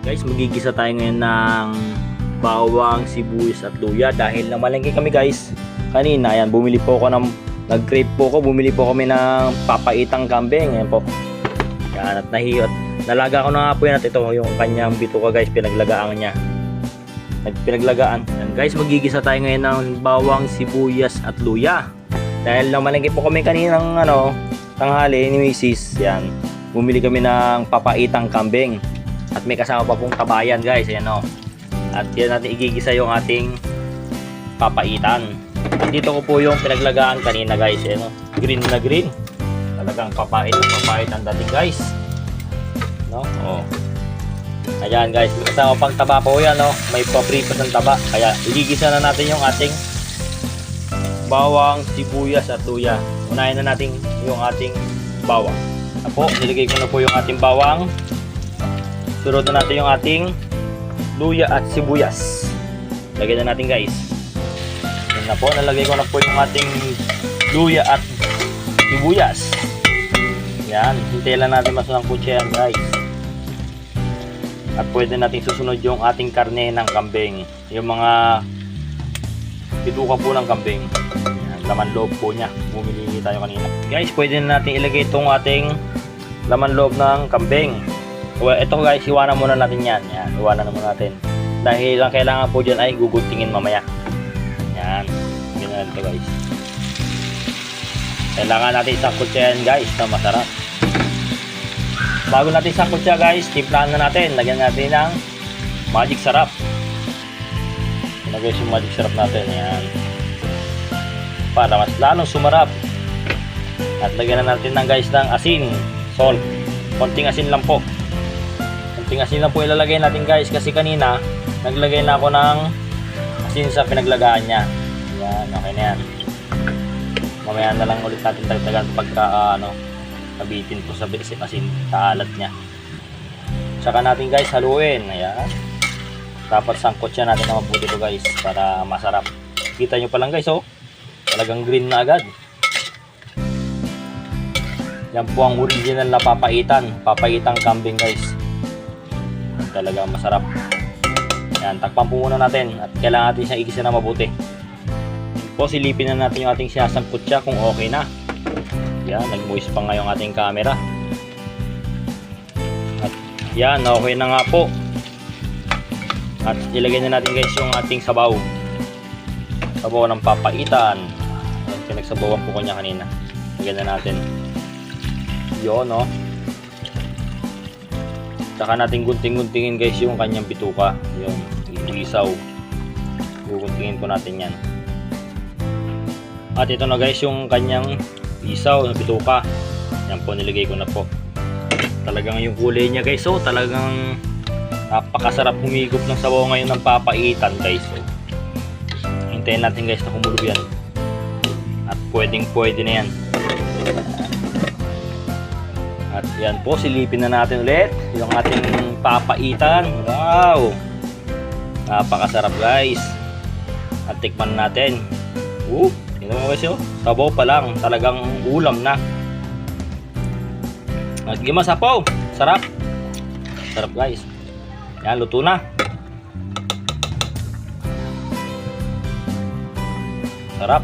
Guys, magigisa tayo ngayon ng bawang, sibuyas at luya dahil namalengke kami guys. Kanina, ayan, bumili po ako ng nag-crave po ako, bumili po kami ng papaitang kambing. Ayan po. Yan, at nahiyot. Nalaga ko na nga po yan at ito yung kanyang bituka guys, pinaglagaan niya. Pinaglagaan. Ayan, guys, magigisa tayo ngayon ng bawang, sibuyas at luya. Dahil namalengke po kami kaninang tanghali ni Mrs. Yan. Bumili kami ng papaitang kambing. At may kasama pa pong tabayan guys, ayan o. At yan natin igigisa yung ating papaitan. At dito ko po yung pinaglagaan kanina guys, ayan o. Green na green. Talagang papait ang dating guys. No? O. Ayan guys, may kasama pang taba po yan o. May pabripas ng taba. Kaya igigisa na natin yung ating bawang, sibuyas at luya. Unahin na natin yung ating bawang. Apo, nilagay ko na po yung ating bawang. Sunod na natin yung ating luya at sibuyas. Lagyan na natin guys. Yan na po, nalagay ko na po yung ating luya at sibuyas. Yan, hintayin lang natin masangkot siya yan guys. At pwede natin susunod yung ating karne ng kambing. Yung mga bituka po ng kambing. Yan, laman loob po niya. Bumili tayo kanina. Guys, pwede na natin ilagay itong ating laman loob ng kambing. Well, ito guys, iwanan muna natin yan. Yan, iwanan na muna natin. Dahil ang kailangan po dyan ay guguntingin mamaya. Yan, ganyan ito guys. Kailangan natin isangkot siya yan guys na masarap. Bago natin isangkot siya guys, timplahan na natin. Lagyan natin ng magic sarap. Yan guys yung magic sarap natin. Yan. Para mas lalong sumarap. At lagyan na natin ng guys ng asin, salt. Konting asin lang po. Asin lang po ilalagay natin guys kasi kanina naglagay na ako ng asin sa pinaglagaan niya. Yan, okay na yan. Mamaya na lang ulit natin tagtagan pagka kabitin po sa asin, kaalat niya. Tsaka natin guys haluin. Ayan. Dapat sangkot siya natin na mabuti po guys para masarap. Kita nyo pa lang guys oh. Talagang green na agad. Yan po ang original na papaitang kambing guys. Talaga masarap. Yan, takpan po muna natin at kailangan natin siyang igisa na mabuti. Po, silipin na natin yung ating sinasangkot siya kung okay na. Yan, nag-moist pa nga yung ating camera. At yan, okay na nga po. At ilagay na natin guys yung ating sabaw. Sabaw ng papaitan. Yan, pinagsabawan po ko niya kanina. Lagyan na natin. Yun, no? Saka natin gunting-guntingin guys yung kanyang bituka, yung isaw. Guguntingin po natin yan. At ito na guys yung kanyang isaw na bituka. Yan po, nilagay ko na po. Talagang yung kulay niya guys, oh, talagang napakasarap humigop ng sabaw ngayon ng papaitan guys. Oh. Hintayin natin guys na kumulog yan. At pwede na yan. At yan po, silipin na natin ulit yung ating papaitan. Wow! Napakasarap guys. At tikman natin. Tingnan mo guys yun. Sabaw pa lang. Talagang ulam na. At gimasapaw. Sarap. Sarap guys. Yan, luto na. Sarap.